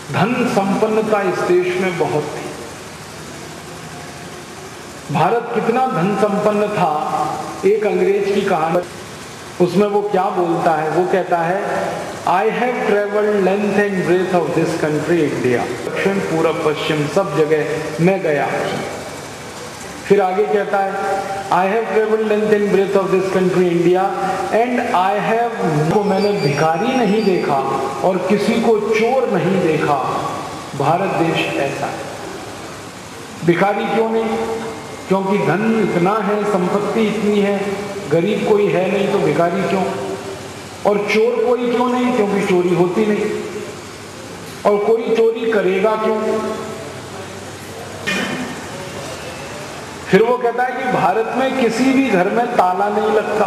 धन संपन्नता इस देश में बहुत थी। भारत कितना धन संपन्न था, एक अंग्रेज की कहानी, उसमें वो क्या बोलता है, वो कहता है I have travelled length and breadth of this country India, दक्षिण पूर्व पश्चिम सब जगह मैं गया। फिर आगे कहता है I have travelled length and breadth of this country India and I have, को मैंने भिखारी नहीं देखा और किसी को चोर नहीं देखा। भारत देश ऐसा है। भिखारी क्यों नहीं? क्योंकि धन इतना है, संपत्ति इतनी है, गरीब कोई है नहीं तो भिखारी क्यों? और चोर कोई क्यों नहीं? क्योंकि चोरी होती नहीं। और कोई चोरी करेगा क्यों? फिर वो कहता है कि भारत में किसी भी घर में ताला नहीं लगता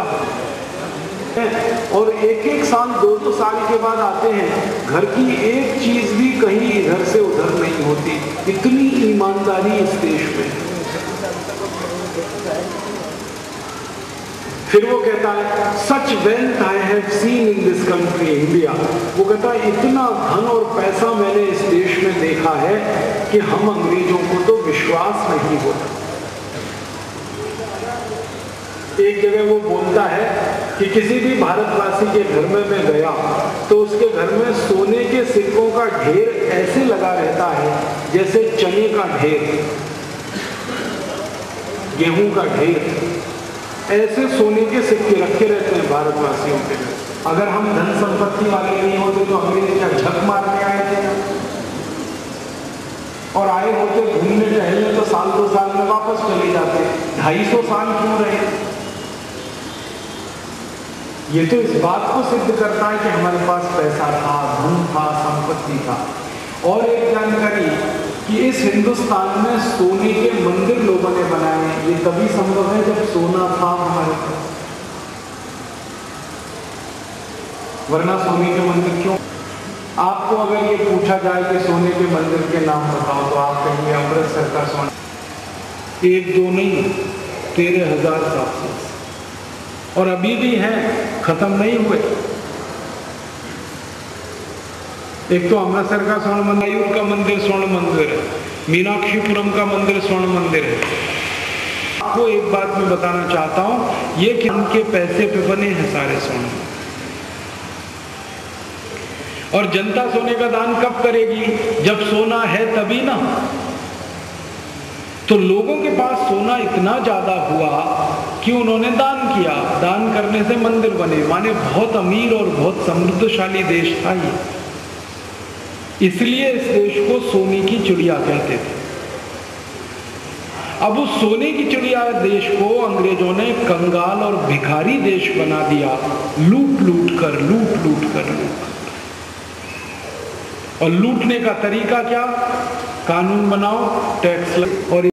और एक एक साल 2-2 साल के बाद आते हैं, घर की एक चीज भी कहीं इधर से उधर नहीं होती। इतनी ईमानदारी इस देश में। फिर वो कहता है सच wealth I have seen in this country India. वो कहता है इतना धन और पैसा मैंने इस देश में देखा है कि हम अंग्रेजों को तो विश्वास नहीं होता। एक जगह वो बोलता है कि किसी भी भारतवासी के घर में मैं गया तो उसके घर में सोने के सिक्कों का ढेर ऐसे लगा रहता है जैसे चने का ढेर, गेहूं का ढेर, ऐसे सोने के सिक्के रखे रहते हैं भारतवासियों के घर। अगर हम धन संपत्ति वाले नहीं होते तो अंग्रेज क्या झक मारने आए थे? और आए होते घूमने टहलने तो 1-2 साल में वापस चले जाते। 250 साल क्यों रहे? ये तो इस बात को सिद्ध करता है कि हमारे पास पैसा था, धन था, संपत्ति था। और एक जानकारी कि इस हिंदुस्तान में सोने के मंदिर लोगों ने बनाए हैं, ये तभी संभव है जब सोना था हमारे पास, वरना सोने के मंदिर क्यों? आपको अगर ये पूछा जाए कि सोने के मंदिर के नाम बताओ तो आप कहेंगे अमृतसर का सोना। 1-2 नहीं, 13,700 और अभी भी हैं, खत्म नहीं हुए। एक तो अमृतसर का स्वर्ण मंदिर, मयूर का मंदिर स्वर्ण मंदिर है, मीनाक्षीपुरम का मंदिर स्वर्ण मंदिर है। आपको एक बात मैं बताना चाहता हूं, ये कि उनके पैसे पे बने हैं सारे स्वर्ण। और जनता सोने का दान कब करेगी? जब सोना है तभी ना। तो लोगों के पास सोना इतना ज्यादा हुआ कि उन्होंने दान किया। दान करने से मंदिर बने, माने बहुत अमीर और बहुत समृद्धशाली देश था ये। इसलिए इस देश को सोने की चिड़िया कहते थे। अब उस सोने की चिड़िया देश को अंग्रेजों ने कंगाल और भिखारी देश बना दिया, लूट लूट कर। और लूटने का तरीका क्या? कानून बनाओ, टैक्स और